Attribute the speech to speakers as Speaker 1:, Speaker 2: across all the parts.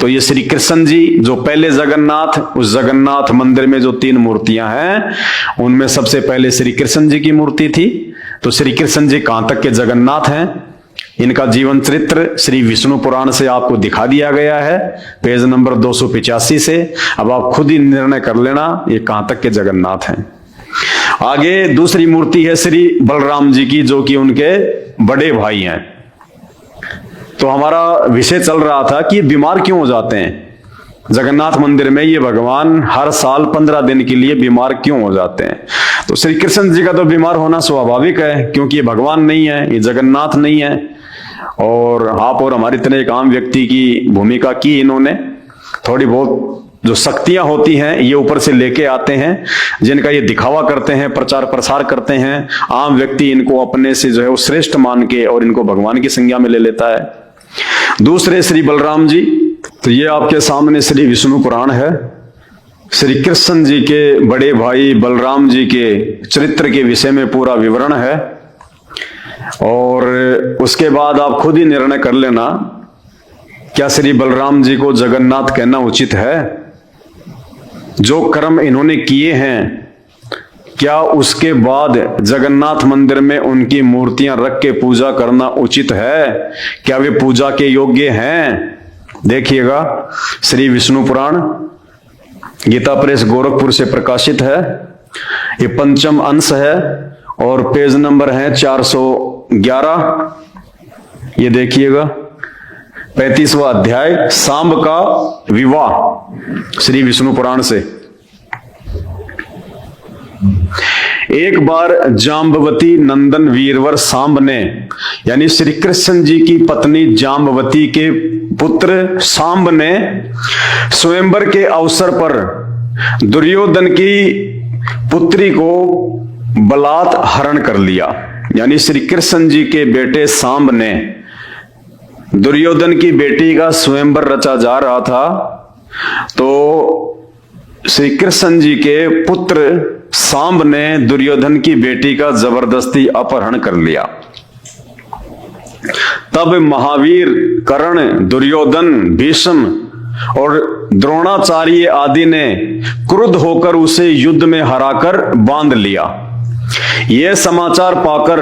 Speaker 1: तो ये श्री कृष्ण जी जो पहले जगन्नाथ, उस जगन्नाथ मंदिर में जो 3 मूर्तियां हैं उनमें सबसे पहले श्री कृष्ण जी की मूर्ति थी। तो श्री कृष्ण जी कहां तक के जगन्नाथ हैं, इनका जीवन चरित्र श्री विष्णु पुराण से आपको दिखा दिया गया है, पेज नंबर 285 से। अब आप खुद ही निर्णय कर लेना ये कहां तक के जगन्नाथ हैं। आगे दूसरी मूर्ति है श्री बलराम जी की, जो कि उनके बड़े भाई हैं। तो हमारा विषय चल रहा था कि बीमार क्यों हो जाते हैं जगन्नाथ मंदिर में, ये भगवान हर साल 15 दिन के लिए बीमार क्यों हो जाते हैं। तो श्री कृष्ण जी का तो बीमार होना स्वाभाविक है, क्योंकि ये भगवान नहीं है, ये जगन्नाथ नहीं है। और आप और हमारी तरह एक आम व्यक्ति की भूमिका की इन्होंने। थोड़ी बहुत जो शक्तियां होती हैं ये ऊपर से लेके आते हैं, जिनका ये दिखावा करते हैं, प्रचार प्रसार करते हैं। आम व्यक्ति इनको अपने से जो है वो श्रेष्ठ मान के और इनको भगवान की संज्ञा में ले लेता है। दूसरे श्री बलराम जी, तो ये आपके सामने श्री विष्णु पुराण है। श्री कृष्ण जी के बड़े भाई बलराम जी के चरित्र के विषय में पूरा विवरण है। और उसके बाद आप खुद ही निर्णय कर लेना, क्या श्री बलराम जी को जगन्नाथ कहना उचित है। जो कर्म इन्होंने किए हैं, क्या उसके बाद जगन्नाथ मंदिर में उनकी मूर्तियां रख के पूजा करना उचित है, क्या वे पूजा के योग्य हैं। देखिएगा श्री विष्णु पुराण गीता प्रेस गोरखपुर से प्रकाशित है, ये पंचम अंश है और पेज नंबर है 411। ये देखिएगा 35वां अध्याय, सांब का विवाह, श्री विष्णु पुराण से। एक बार जाम्बवती नंदन वीरवर सांब ने, यानी श्री कृष्ण जी की पत्नी जाम्बवती के पुत्र सांब ने स्वयंवर के अवसर पर दुर्योधन की पुत्री को बलात् हरण कर लिया। यानी श्री कृष्ण जी के बेटे सांब ने दुर्योधन की बेटी का स्वयंवर रचा जा रहा था, तो श्री कृष्ण जी के पुत्र सांब ने दुर्योधन की बेटी का जबरदस्ती अपहरण कर लिया। तब महावीर, कर्ण, दुर्योधन, भीष्म और द्रोणाचार्य आदि ने क्रुद्ध होकर उसे युद्ध में हराकर बांध लिया। यह समाचार पाकर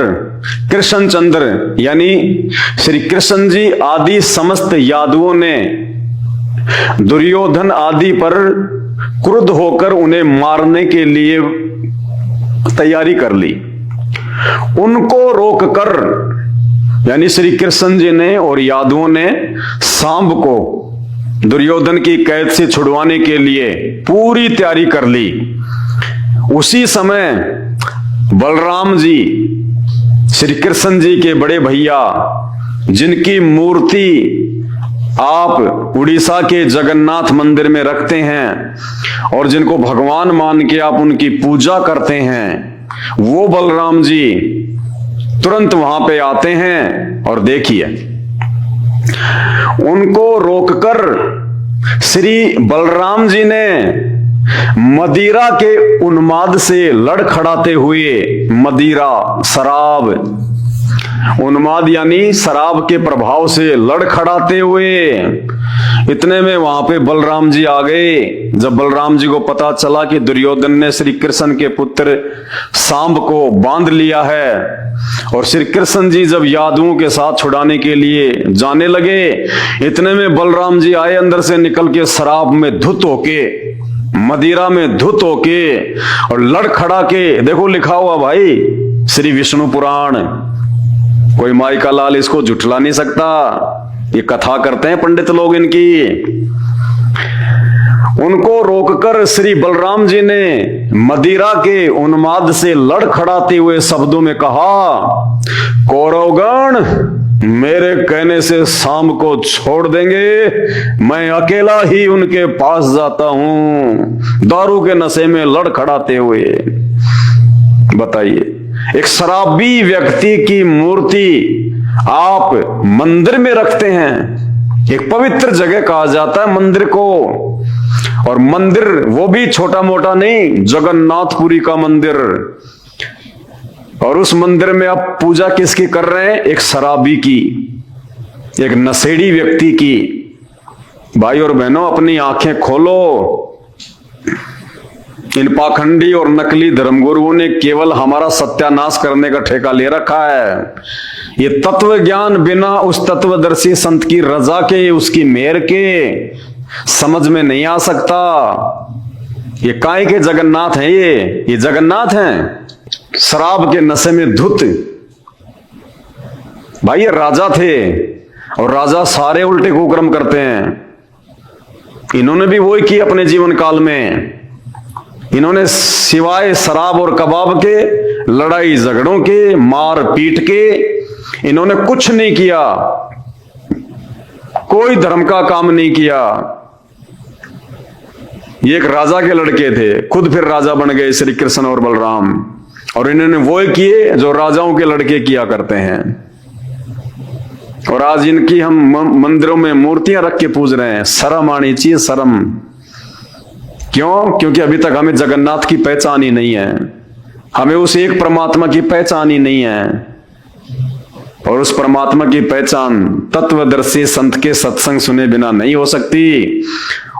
Speaker 1: कृष्णचंद्र यानी श्री कृष्ण जी आदि समस्त यादवों ने दुर्योधन आदि पर क्रुद्ध होकर उन्हें मारने के लिए तैयारी कर ली। उनको रोककर, यानी श्री कृष्ण जी ने और यादवों ने सांब को दुर्योधन की कैद से छुड़वाने के लिए पूरी तैयारी कर ली। उसी समय बलराम जी, श्री कृष्ण जी के बड़े भैया, जिनकी मूर्ति आप उड़ीसा के जगन्नाथ मंदिर में रखते हैं और जिनको भगवान मान के आप उनकी पूजा करते हैं, वो बलराम जी तुरंत वहां पे आते हैं। और देखिए, उनको रोककर श्री बलराम जी ने मदिरा के उन्माद से लड़खड़ाते हुए, मदिरा शराब, उन्माद यानी शराब के प्रभाव से लड़खड़ाते हुए, इतने में वहां पे बलराम जी आ गए। जब बलराम जी को पता चला कि दुर्योधन ने श्री कृष्ण के पुत्र सांब को बांध लिया है, और श्री कृष्ण जी जब यादवों के साथ छुड़ाने के लिए जाने लगे, इतने में बलराम जी आए अंदर से निकल के, शराब में धुत होके, मदिरा में धुत होके और लड़खड़ा के। देखो लिखा हुआ भाई श्री विष्णु पुराण, कोई माई का लाल इसको झुठला नहीं सकता। ये कथा करते हैं पंडित लोग इनकी। उनको रोककर श्री बलराम जी ने मदिरा के उन्माद से लड़खड़ाते हुए शब्दों में कहा, कौरवगण, मेरे कहने से सांब को छोड़ देंगे, मैं अकेला ही उनके पास जाता हूं। दारू के नशे में लड़खड़ाते हुए। बताइए, एक शराबी व्यक्ति की मूर्ति आप मंदिर में रखते हैं। एक पवित्र जगह कहा जाता है मंदिर को, और मंदिर वो भी छोटा मोटा नहीं, जगन्नाथपुरी का मंदिर। और उस मंदिर में आप पूजा किसकी कर रहे हैं? एक शराबी की, एक नशेड़ी व्यक्ति की। भाई और बहनों, अपनी आंखें खोलो। इन पाखंडी और नकली धर्मगुरुओं ने केवल हमारा सत्यानाश करने का ठेका ले रखा है। ये तत्व ज्ञान बिना उस तत्वदर्शी संत की रजा के, उसकी मेहर के समझ में नहीं आ सकता। ये काय के जगन्नाथ हैं, ये जगन्नाथ हैं, शराब के नशे में धुत। भाई ये राजा थे, और राजा सारे उल्टे कुकर्म करते हैं। इन्होंने भी वही किया अपने जीवन काल में। इन्होंने सिवाय शराब और कबाब के, लड़ाई झगड़ों के, मार पीट के, इन्होंने कुछ नहीं किया। कोई धर्म का काम नहीं किया। ये एक राजा के लड़के थे, खुद फिर राजा बन गए श्री कृष्ण और बलराम, और इन्होंने वो किए जो राजाओं के लड़के किया करते हैं। और आज इनकी हम मंदिरों में मूर्तियां रख के पूज रहे हैं। शर्म आनी चाहिए, शर्म। क्यों? क्योंकि अभी तक हमें जगन्नाथ की पहचान ही नहीं है, हमें उस एक परमात्मा की पहचान ही नहीं है। और उस परमात्मा की पहचान तत्वदर्शी संत के सत्संग सुने बिना नहीं हो सकती।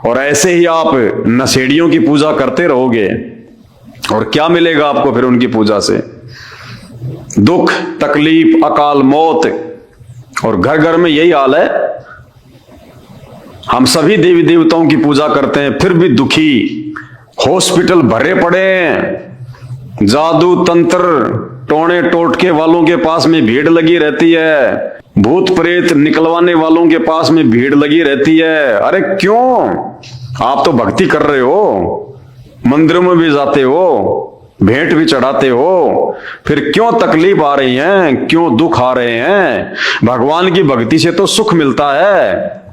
Speaker 1: और ऐसे ही आप नशेड़ियों की पूजा करते रहोगे, और क्या मिलेगा आपको फिर उनकी पूजा से? दुख, तकलीफ, अकाल मौत। और घर घर में यही हाल है। हम सभी देवी देवताओं की पूजा करते हैं, फिर भी दुखी। हॉस्पिटल भरे पड़े हैं, जादू तंत्र टोने टोटके वालों के पास में भीड़ लगी रहती है, भूत प्रेत निकलवाने वालों के पास में भीड़ लगी रहती है। अरे क्यों? आप तो भक्ति कर रहे हो, मंदिरों में भी जाते हो, भेंट भी चढ़ाते हो, फिर क्यों तकलीफ आ रही है, क्यों दुख आ रहे हैं? भगवान की भक्ति से तो सुख मिलता है,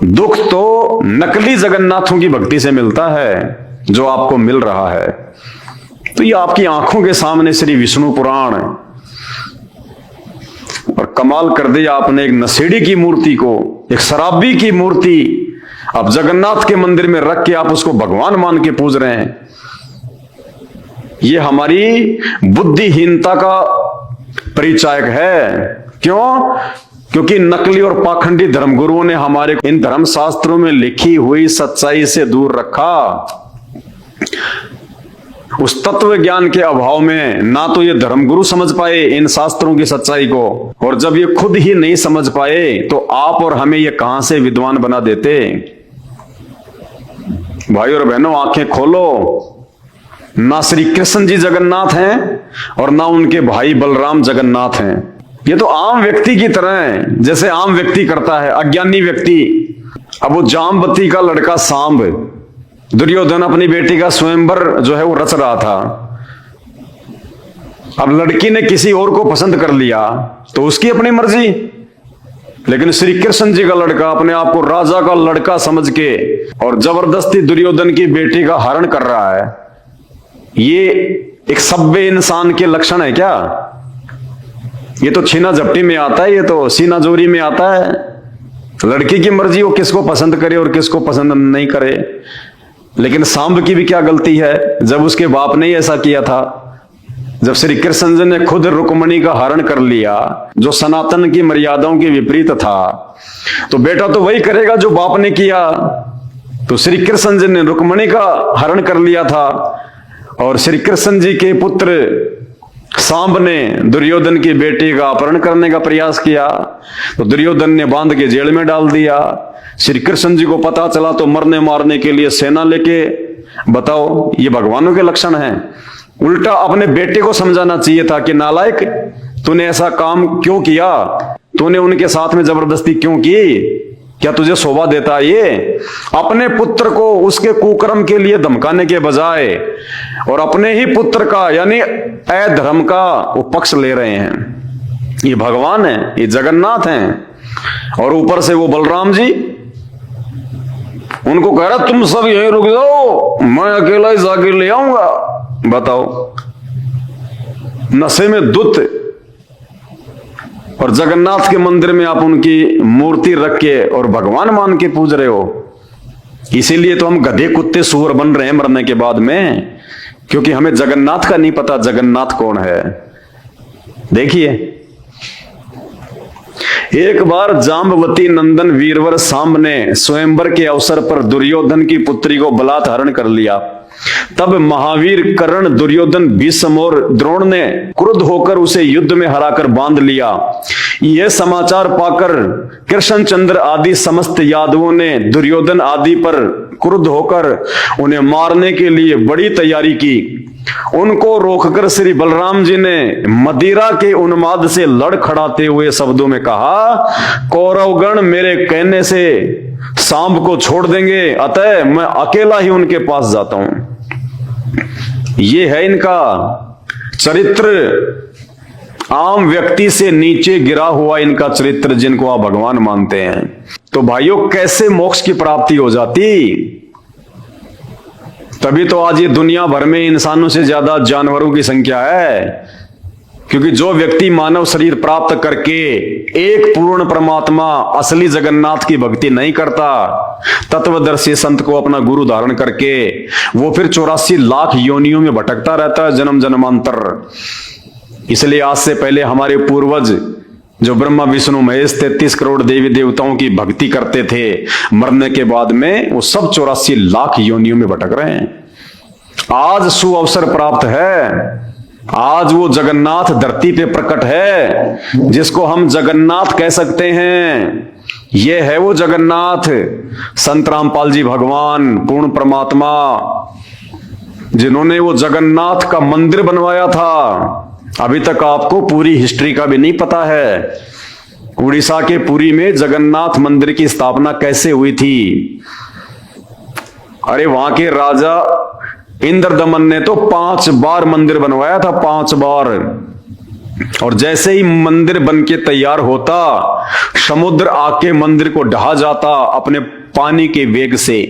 Speaker 1: दुख तो नकली जगन्नाथों की भक्ति से मिलता है जो आपको मिल रहा है। तो ये आपकी आंखों के सामने श्री विष्णु पुराण, और कमाल कर दिया आपने। एक नशेड़ी की मूर्ति को, एक शराबी की मूर्ति आप जगन्नाथ के मंदिर में रख के आप उसको भगवान मान के पूज रहे हैं। ये हमारी बुद्धिहीनता का परिचायक है। क्यों? क्योंकि नकली और पाखंडी धर्मगुरुओं ने हमारे इन धर्म शास्त्रों में लिखी हुई सच्चाई से दूर रखा। उस तत्व ज्ञान के अभाव में ना तो ये धर्मगुरु समझ पाए इन शास्त्रों की सच्चाई को, और जब ये खुद ही नहीं समझ पाए तो आप और हमें ये कहां से विद्वान बना देते। भाई और बहनों, आंखें खोलो। ना श्री कृष्ण जी जगन्नाथ हैं और ना उनके भाई बलराम जगन्नाथ हैं। ये तो आम व्यक्ति की तरह है, जैसे आम व्यक्ति करता है, अज्ञानी व्यक्ति। अब वो जामवती का लड़का सांब, दुर्योधन अपनी बेटी का स्वयंवर जो है वो रच रहा था। अब लड़की ने किसी और को पसंद कर लिया तो उसकी अपनी मर्जी, लेकिन श्री कृष्ण जी का लड़का अपने आप को राजा का लड़का समझ के और जबरदस्ती दुर्योधन की बेटी का हरण कर रहा है। ये एक सभ्य इंसान के लक्षण है क्या? ये तो छीना झपटी में आता है, ये तो सीना जोरी में आता है। लड़की की मर्जी, वो किसको पसंद करे और किसको पसंद नहीं करे। लेकिन सांब की भी क्या गलती है जब उसके बाप ने ही ऐसा किया था। जब श्री कृष्ण जी ने खुद रुक्मणी का हरण कर लिया, जो सनातन की मर्यादाओं के विपरीत था, तो बेटा तो वही करेगा जो बाप ने किया। तो श्री कृष्ण जी ने रुक्मणी का हरण कर लिया था, और श्री कृष्ण जी के पुत्र सांब ने दुर्योधन की बेटी का अपहरण करने का प्रयास किया, तो दुर्योधन ने बांध के जेल में डाल दिया। श्री कृष्ण जी को पता चला तो मरने मारने के लिए सेना लेके, बताओ ये भगवानों के लक्षण हैं। उल्टा अपने बेटे को समझाना चाहिए था कि नालायक, तूने ऐसा काम क्यों किया, तूने उनके साथ में जबरदस्ती क्यों की, क्या तुझे शोभा देता ये? अपने पुत्र को उसके कुकर्म के लिए धमकाने के बजाय और अपने ही पुत्र का यानी अधर्म का वो पक्ष ले रहे हैं। ये भगवान है, ये जगन्नाथ हैं। और ऊपर से वो बलराम जी उनको कह रहा तुम सब यहीं रुक जाओ, मैं अकेला ही जाके ले आऊंगा। बताओ, नशे में दुत, और जगन्नाथ के मंदिर में आप उनकी मूर्ति रख के और भगवान मान के पूज रहे हो। इसीलिए तो हम गधे कुत्ते सूअर बन रहे हैं मरने के बाद में, क्योंकि हमें जगन्नाथ का नहीं पता जगन्नाथ कौन है। देखिए एक बार जाम्बवती नंदन वीरवर सांब ने स्वयंवर के अवसर पर दुर्योधन की पुत्री को बलात्कार कर लिया। तब महावीर कर्ण, दुर्योधन, भीष्म और द्रोण ने क्रुद्ध होकर उसे युद्ध में हराकर बांध लिया। यह समाचार पाकर कृष्णचंद्र आदि समस्त यादवों ने दुर्योधन आदि पर क्रुद्ध होकर उन्हें मारने के लिए बड़ी तैयारी की। उनको रोककर श्री बलराम जी ने मदिरा के उन्माद से लड़खड़ाते हुए शब्दों में कहा, कौरवगण मेरे कहने से सांब को छोड़ देंगे, अतः मैं अकेला ही उनके पास जाता हूं। ये है इनका चरित्र, आम व्यक्ति से नीचे गिरा हुआ इनका चरित्र, जिनको आप भगवान मानते हैं। तो भाइयों, कैसे मोक्ष की प्राप्ति हो जाती? तभी तो आज ये दुनिया भर में इंसानों से ज्यादा जानवरों की संख्या है, क्योंकि जो व्यक्ति मानव शरीर प्राप्त करके एक पूर्ण परमात्मा असली जगन्नाथ की भक्ति नहीं करता, तत्वदर्शी संत को अपना गुरु धारण करके, वो फिर 84 लाख योनियों में भटकता रहता है जन्म जन्मांतर। इसलिए आज से पहले हमारे पूर्वज जो ब्रह्मा विष्णु महेश 33 करोड़ देवी देवताओं की भक्ति करते थे, मरने के बाद में वो सब 84 लाख योनियों में भटक रहे हैं। आज सुअवसर प्राप्त है, आज वो जगन्नाथ धरती पे प्रकट है, जिसको हम जगन्नाथ कह सकते हैं। ये है वो जगन्नाथ, संत रामपाल जी भगवान, पूर्ण परमात्मा, जिन्होंने वो जगन्नाथ का मंदिर बनवाया था। अभी तक आपको पूरी हिस्ट्री का भी नहीं पता है, उड़ीसा के पुरी में जगन्नाथ मंदिर की स्थापना कैसे हुई थी। अरे वहां के राजा इंद्रदमन ने तो 5 बार मंदिर बनवाया था, 5 बार। और जैसे ही मंदिर बन के तैयार होता, समुद्र आके मंदिर को ढहा जाता अपने पानी के वेग से।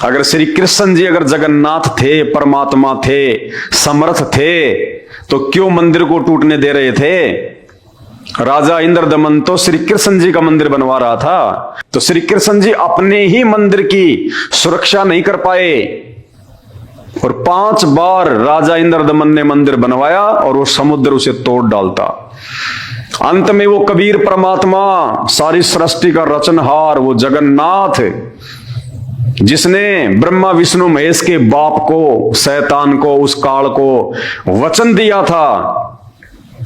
Speaker 1: अगर श्री कृष्ण जी अगर जगन्नाथ थे, परमात्मा थे, समर्थ थे, तो क्यों मंदिर को टूटने दे रहे थे? राजा इंद्रदमन तो श्री कृष्ण जी का मंदिर बनवा रहा था, तो श्री कृष्ण जी अपने ही मंदिर की सुरक्षा नहीं कर पाए, और 5 बार राजा इंद्रदमन ने मंदिर बनवाया और वो समुद्र उसे तोड़ डालता। अंत में वो कबीर परमात्मा, सारी सृष्टि का रचनहार, वो जगन्नाथ, जिसने ब्रह्मा विष्णु महेश के बाप को, शैतान को, उस काल को वचन दिया था।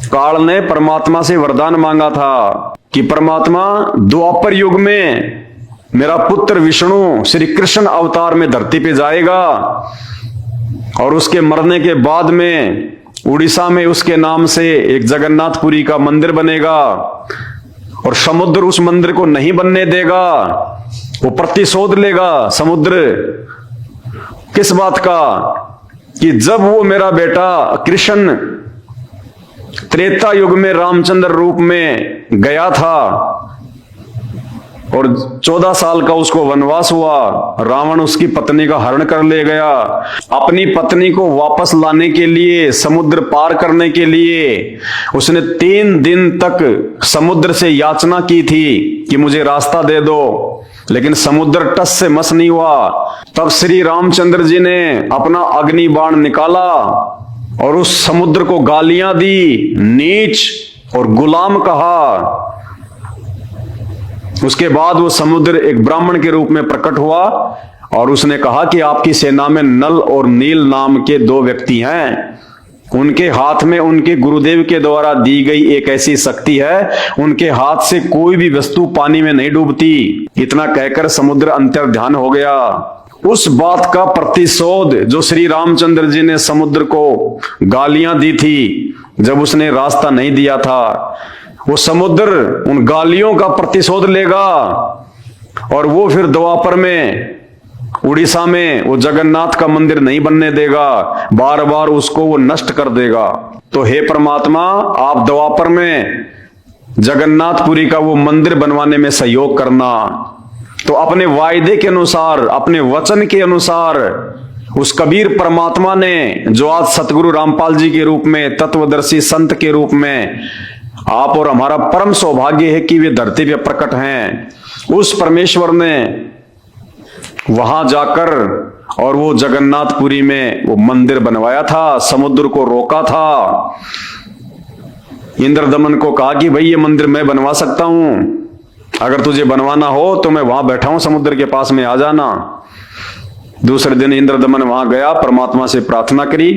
Speaker 1: काल ने परमात्मा से वरदान मांगा था कि परमात्मा द्वापर युग में मेरा पुत्र विष्णु श्री कृष्ण अवतार में धरती पे जाएगा, और उसके मरने के बाद में उड़ीसा में उसके नाम से एक जगन्नाथपुरी का मंदिर बनेगा, और समुद्र उस मंदिर को नहीं बनने देगा, वो प्रतिशोध लेगा समुद्र। किस बात का? कि जब वो मेरा बेटा कृष्ण त्रेता युग में रामचंद्र रूप में गया था और 14 साल का उसको वनवास हुआ, रावण उसकी पत्नी का हरण कर ले गया। अपनी पत्नी को वापस लाने के लिए, समुद्र पार करने के लिए उसने 3 दिन तक समुद्र से याचना की थी कि मुझे रास्ता दे दो, लेकिन समुद्र टस से मस नहीं हुआ। तब श्री रामचंद्र जी ने अपना अग्नि बाण निकाला और उस समुद्र को गालियां दी, नीच और गुलाम कहा। उसके बाद वो समुद्र एक ब्राह्मण के रूप में प्रकट हुआ और उसने कहा कि आपकी सेना में नल और नील नाम के 2 व्यक्ति हैं, उनके हाथ में उनके गुरुदेव के द्वारा दी गई एक ऐसी शक्ति है, उनके हाथ से कोई भी वस्तु पानी में नहीं डूबती। इतना कहकर समुद्र अंतर्ध्यान हो गया। उस बात का प्रतिशोध जो श्री रामचंद्र जी ने समुद्र को गालियां दी थी जब उसने रास्ता नहीं दिया था, वो समुद्र उन गालियों का प्रतिशोध लेगा और वो फिर द्वापर में उड़ीसा में वो जगन्नाथ का मंदिर नहीं बनने देगा, बार बार उसको वो नष्ट कर देगा। तो हे परमात्मा, आप द्वापर में जगन्नाथपुरी का वो मंदिर बनवाने में सहयोग करना। तो अपने वायदे के अनुसार, अपने वचन के अनुसार उस कबीर परमात्मा ने, जो आज सतगुरु रामपाल जी के रूप में, तत्वदर्शी संत के रूप में आप और हमारा परम सौभाग्य है कि वे धरती पे प्रकट हैं, उस परमेश्वर ने वहां जाकर और वो जगन्नाथपुरी में वो मंदिर बनवाया था, समुद्र को रोका था। इंद्रदमन को कहा कि भाई ये मंदिर मैं बनवा सकता हूं, अगर तुझे बनवाना हो तो मैं वहां बैठा हूं समुद्र के पास में, आ जाना। दूसरे दिन इंद्रदमन वहां गया, परमात्मा से प्रार्थना करी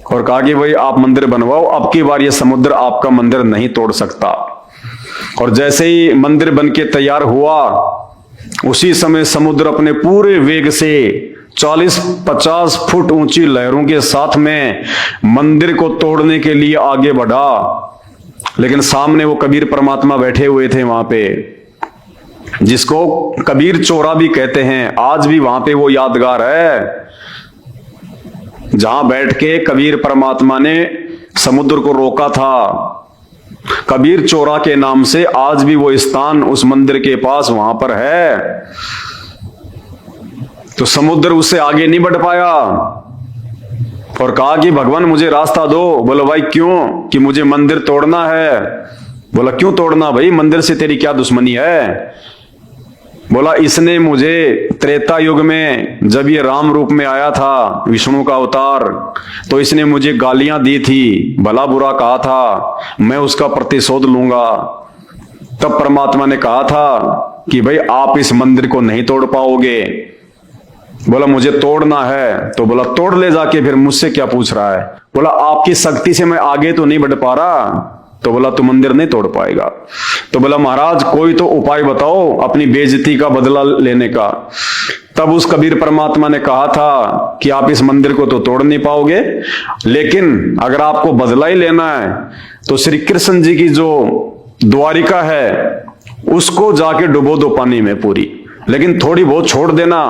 Speaker 1: और कहा कि भाई आप मंदिर बनवाओ, अब की बार ये समुद्र आपका मंदिर नहीं तोड़ सकता। और जैसे ही मंदिर बनके तैयार हुआ, उसी समय समुद्र अपने पूरे वेग से 40-50 फुट ऊंची लहरों के साथ में मंदिर को तोड़ने के लिए आगे बढ़ा। लेकिन सामने वो कबीर परमात्मा बैठे हुए थे वहां पे, जिसको कबीर चोरा भी कहते हैं। आज भी वहां पे वो यादगार है जहां बैठ के कबीर परमात्मा ने समुद्र को रोका था। कबीर चोरा के नाम से आज भी वो स्थान उस मंदिर के पास वहां पर है। तो समुद्र उससे आगे नहीं बढ़ पाया और कहा कि भगवान मुझे रास्ता दो। बोलो भाई क्यों? कि मुझे मंदिर तोड़ना है। बोला क्यों तोड़ना भाई, मंदिर से तेरी क्या दुश्मनी है? बोला इसने मुझे त्रेता युग में जब ये राम रूप में आया था, विष्णु का अवतार, तो इसने मुझे गालियां दी थी, भला बुरा कहा था, मैं उसका प्रतिशोध लूंगा। तब परमात्मा ने कहा था कि भाई आप इस मंदिर को नहीं तोड़ पाओगे। बोला मुझे तोड़ना है। तो बोला तोड़ ले जाके, फिर मुझसे क्या पूछ रहा है? बोला आपकी शक्ति से मैं आगे तो नहीं बढ़ पा रहा। तो बोला तू मंदिर नहीं तोड़ पाएगा। तो बोला महाराज कोई तो उपाय बताओ अपनी बेइज्जती का बदला लेने का। तब उस कबीर परमात्मा ने कहा था कि आप इस मंदिर को तो तोड़ नहीं पाओगे, लेकिन अगर आपको बदला ही लेना है तो श्री कृष्ण जी की जो द्वारिका है उसको जाके डुबो दो पानी में पूरी, लेकिन थोड़ी बहुत छोड़ देना,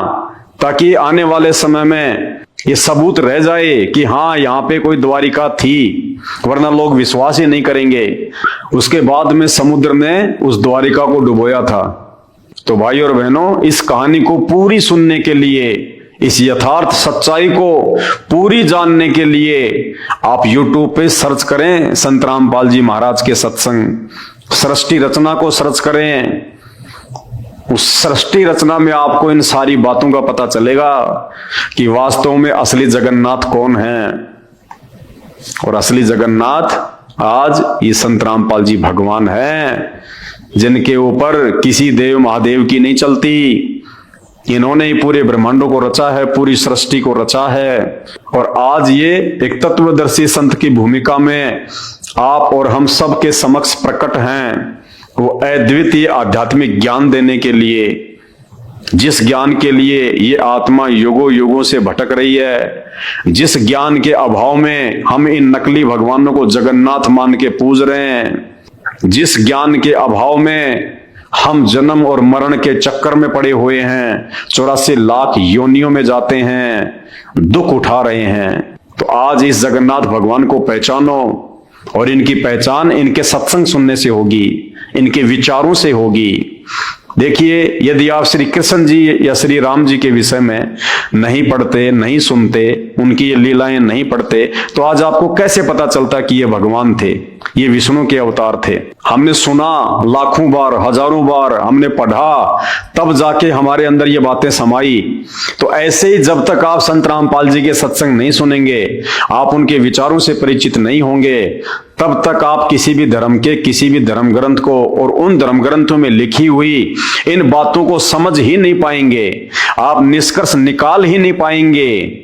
Speaker 1: ताकि आने वाले समय में ये सबूत रह जाए कि हाँ यहाँ पे कोई द्वारिका थी, वरना लोग विश्वास ही नहीं करेंगे। उसके बाद में समुद्र ने उस द्वारिका को डुबोया था। तो भाई और बहनों, इस कहानी को पूरी सुनने के लिए, इस यथार्थ सच्चाई को पूरी जानने के लिए आप YouTube पे सर्च करें संत रामपाल जी महाराज के सत्संग, सृष्टि रचना को सर्च करें। उस सृष्टि रचना में आपको इन सारी बातों का पता चलेगा कि वास्तव में असली जगन्नाथ कौन है। और असली जगन्नाथ आज ये संत रामपाल जी भगवान हैं, जिनके ऊपर किसी देव महादेव की नहीं चलती। इन्होंने ही पूरे ब्रह्मांडों को रचा है, पूरी सृष्टि को रचा है। और आज ये एक तत्वदर्शी संत की भूमिका में आप और हम सब के समक्ष प्रकट हैं। वो अद्वितीय आध्यात्मिक ज्ञान देने के लिए, जिस ज्ञान के लिए ये आत्मा युगों युगों से भटक रही है, जिस ज्ञान के अभाव में हम इन नकली भगवानों को जगन्नाथ मान के पूज रहे हैं, जिस ज्ञान के अभाव में हम जन्म और मरण के चक्कर में पड़े हुए हैं, 84 लाख योनियों में जाते हैं, दुख उठा रहे हैं। तो आज इस जगन्नाथ भगवान को पहचानो, और इनकी पहचान इनके सत्संग सुनने से होगी, इनके विचारों से होगी। देखिए, यदि आप श्री कृष्ण जी या श्री राम जी के विषय में नहीं पढ़ते, नहीं सुनते, उनकी ये लीलाएं नहीं पढ़ते, तो आज आपको कैसे पता चलता कि ये भगवान थे, ये विष्णु के अवतार थे? हमने सुना लाखों बार, हजारों बार हमने पढ़ा, तब जाके हमारे अंदर ये बातें समाई। तो ऐसे ही जब तक आप संत रामपाल जी के सत्संग नहीं सुनेंगे, आप उनके विचारों से परिचित नहीं होंगे, तब तक आप किसी भी धर्म के किसी भी धर्म ग्रंथ को और उन धर्म ग्रंथों में लिखी हुई इन बातों को समझ ही नहीं पाएंगे, आप निष्कर्ष निकाल ही नहीं पाएंगे।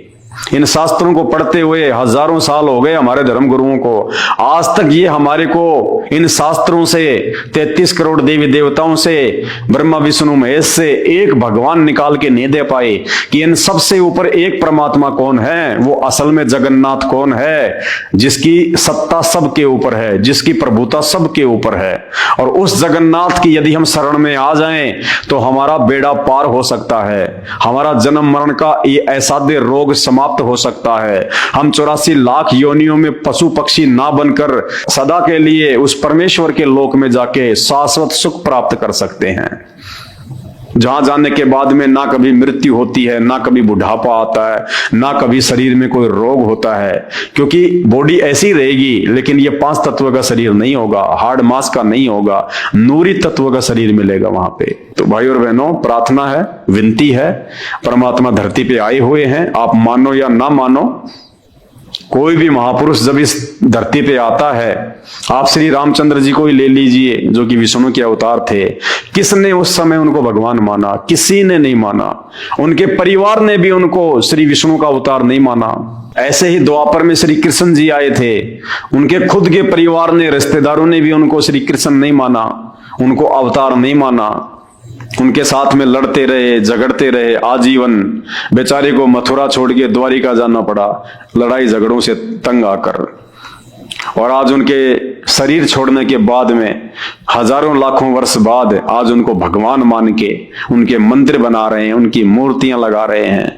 Speaker 1: इन शास्त्रों को पढ़ते हुए हजारों साल हो गए हमारे धर्म गुरुओं को, आज तक ये हमारे को इन शास्त्रों से, 33 करोड़ देवी देवताओं से, ब्रह्मा विष्णु महेश से एक भगवान निकाल के नहीं दे पाए कि इन सबसे ऊपर एक परमात्मा कौन है, वो असल में जगन्नाथ कौन है, जिसकी सत्ता सबके ऊपर है, जिसकी प्रभुता सबके ऊपर है। और उस जगन्नाथ की यदि हम शरण में आ जाएं तो हमारा बेड़ा पार हो सकता है, हमारा जन्म मरण का ये असाध्य रोग समाप्त हो सकता है। हम 84 लाख योनियों में पशु पक्षी ना बनकर सदा के लिए उस परमेश्वर के लोक में जाके शाश्वत सुख प्राप्त कर सकते हैं, जहां जाने के बाद में ना कभी मृत्यु होती है, ना कभी बुढ़ापा आता है, ना कभी शरीर में कोई रोग होता है, क्योंकि बॉडी ऐसी रहेगी, लेकिन ये 5 तत्व का शरीर नहीं होगा, हार्ड मास का नहीं होगा, नूरी तत्व का शरीर मिलेगा वहां पे। तो भाई और बहनों, प्रार्थना है, विनती है, परमात्मा धरती पे आए हुए हैं, आप मानो या ना मानो, कोई भी महापुरुष जब इस धरती पे आता है, आप श्री रामचंद्र जी को ही ले लीजिए जो कि विष्णु के अवतार थे, किसने उस समय उनको भगवान माना? किसी ने नहीं माना। उनके परिवार ने भी उनको श्री विष्णु का अवतार नहीं माना। ऐसे ही द्वापर में श्री कृष्ण जी आए थे, उनके खुद के परिवार ने, रिश्तेदारों ने भी उनको श्री कृष्ण नहीं माना, उनको अवतार नहीं माना। उनके साथ में लड़ते रहे, झगड़ते रहे आजीवन। बेचारे को मथुरा छोड़ के द्वारिका जाना पड़ा लड़ाई झगड़ों से तंग आकर। और आज उनके शरीर छोड़ने के बाद में हजारों लाखों वर्ष बाद आज उनको भगवान मान के उनके मंदिर बना रहे हैं, उनकी मूर्तियां लगा रहे हैं।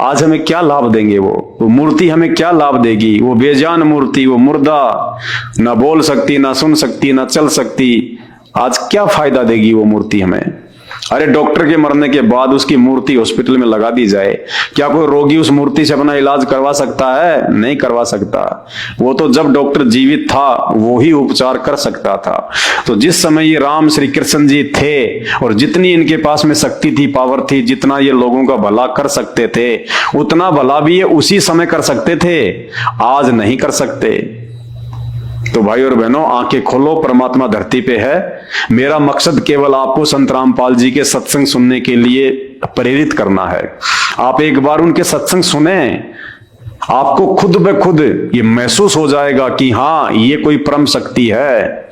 Speaker 1: आज हमें क्या लाभ देंगे? वो मूर्ति हमें क्या लाभ देगी? वो बेजान मूर्ति, वो मुर्दा, ना बोल सकती, ना सुन सकती, ना चल सकती, आज क्या फायदा देगी वो मूर्ति हमें? अरे डॉक्टर के मरने के बाद उसकी मूर्ति हॉस्पिटल में लगा दी जाए, क्या कोई रोगी उस मूर्ति से अपना इलाज करवा सकता है? नहीं करवा सकता। वो तो जब डॉक्टर जीवित था वो ही उपचार कर सकता था। तो जिस समय ये राम श्री कृष्ण जी थे और जितनी इनके पास में शक्ति थी, पावर थी, जितना ये लोगों का भला कर सकते थे, उतना भला भी ये उसी समय कर सकते थे, आज नहीं कर सकते। तो भाई और बहनों, आंखें खोलो, परमात्मा धरती पे है। मेरा मकसद केवल आपको संत रामपाल जी के सत्संग सुनने के लिए प्रेरित करना है। आप एक बार उनके सत्संग सुने, आपको खुद ब खुद ये महसूस हो जाएगा कि हाँ, ये कोई परम शक्ति है।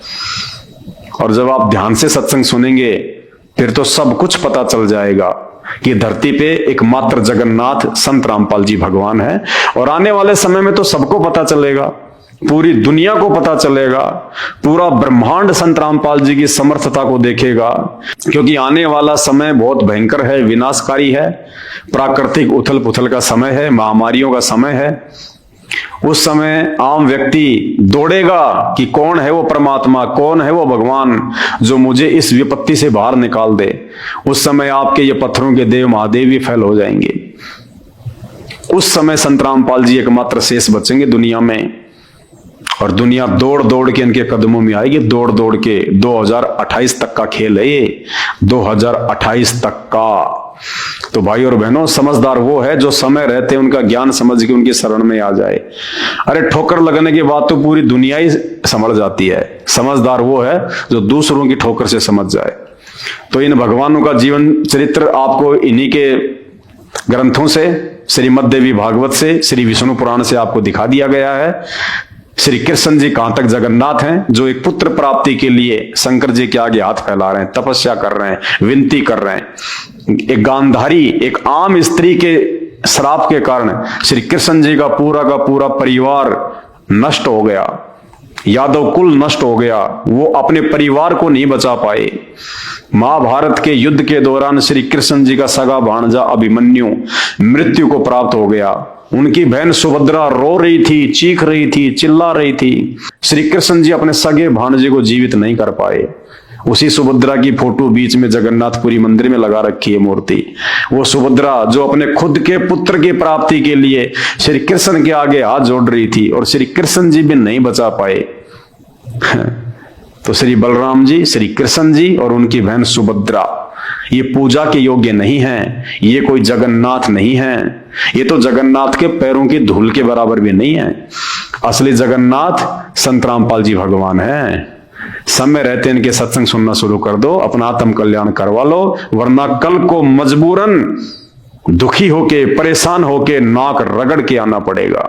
Speaker 1: और जब आप ध्यान से सत्संग सुनेंगे फिर तो सब कुछ पता चल जाएगा कि धरती पे एकमात्र जगन्नाथ संत रामपाल जी भगवान है। और आने वाले समय में तो सबको पता चलेगा, पूरी दुनिया को पता चलेगा, पूरा ब्रह्मांड संत रामपाल जी की समर्थता को देखेगा। क्योंकि आने वाला समय बहुत भयंकर है, विनाशकारी है, प्राकृतिक उथल पुथल का समय है, महामारियों का समय है। उस समय आम व्यक्ति दौड़ेगा कि कौन है वो परमात्मा, कौन है वो भगवान जो मुझे इस विपत्ति से बाहर निकाल दे। उस समय आपके ये पत्थरों के देव महादेव भी फैल हो जाएंगे। उस समय संत रामपाल जी एकमात्र शेष बचेंगे दुनिया में। और दुनिया दौड़ दौड़ के इनके कदमों में आएगी, दौड़ दौड़ के। 2028 तक का खेल है ये, 2028 तक का। तो भाई और बहनों, समझदार वो है जो समय रहते उनका ज्ञान समझ के उनकी शरण में आ जाए। अरे ठोकर लगने के बाद तो पूरी दुनिया ही संभल जाती है। समझदार वो है जो दूसरों की ठोकर से समझ जाए। तो इन भगवानों का जीवन चरित्र आपको इन्हीं के ग्रंथों से, श्रीमद् देवी भागवत से, श्री विष्णु पुराण से आपको दिखा दिया गया है। श्री कृष्ण जी कहां तक जगन्नाथ हैं, जो एक पुत्र प्राप्ति के लिए शंकर जी के आगे हाथ फैला रहे हैं, तपस्या कर रहे हैं, विनती कर रहे हैं। एक गांधारी, एक आम स्त्री के श्राप के कारण श्री कृष्ण जी का पूरा परिवार नष्ट हो गया, यादव कुल नष्ट हो गया। वो अपने परिवार को नहीं बचा पाए। महाभारत के युद्ध के दौरान श्री कृष्ण जी का सगा भांजा अभिमन्यु मृत्यु को प्राप्त हो गया। उनकी बहन सुभद्रा रो रही थी, चीख रही थी, चिल्ला रही थी। श्री कृष्ण जी अपने सगे भांजे को जीवित नहीं कर पाए। उसी सुभद्रा की फोटो बीच में जगन्नाथपुरी मंदिर में लगा रखी है मूर्ति। वो सुभद्रा जो अपने खुद के पुत्र की प्राप्ति के लिए श्री कृष्ण के आगे हाथ जोड़ रही थी और श्री कृष्ण जी भी नहीं बचा पाए। तो श्री बलराम जी, श्री कृष्ण जी और उनकी बहन सुभद्रा ये पूजा के योग्य नहीं है। ये कोई जगन्नाथ नहीं है। ये तो जगन्नाथ के पैरों की धूल के बराबर भी नहीं है। असली जगन्नाथ संत रामपाल जी भगवान है। समय रहते इनके सत्संग सुनना शुरू कर दो, अपना आत्म कल्याण करवा लो, वरना कल को मजबूरन दुखी होके, परेशान होके, नाक रगड़ के आना पड़ेगा।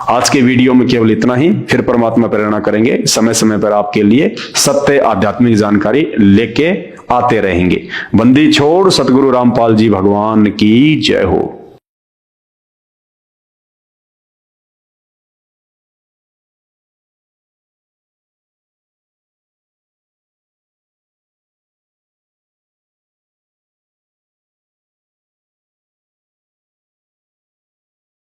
Speaker 1: आज के वीडियो में केवल इतना ही। फिर परमात्मा प्रेरणा करेंगे, समय समय पर आपके लिए सत्य आध्यात्मिक जानकारी लेके आते रहेंगे। बंदी छोड़ सतगुरु रामपाल जी भगवान की जय हो।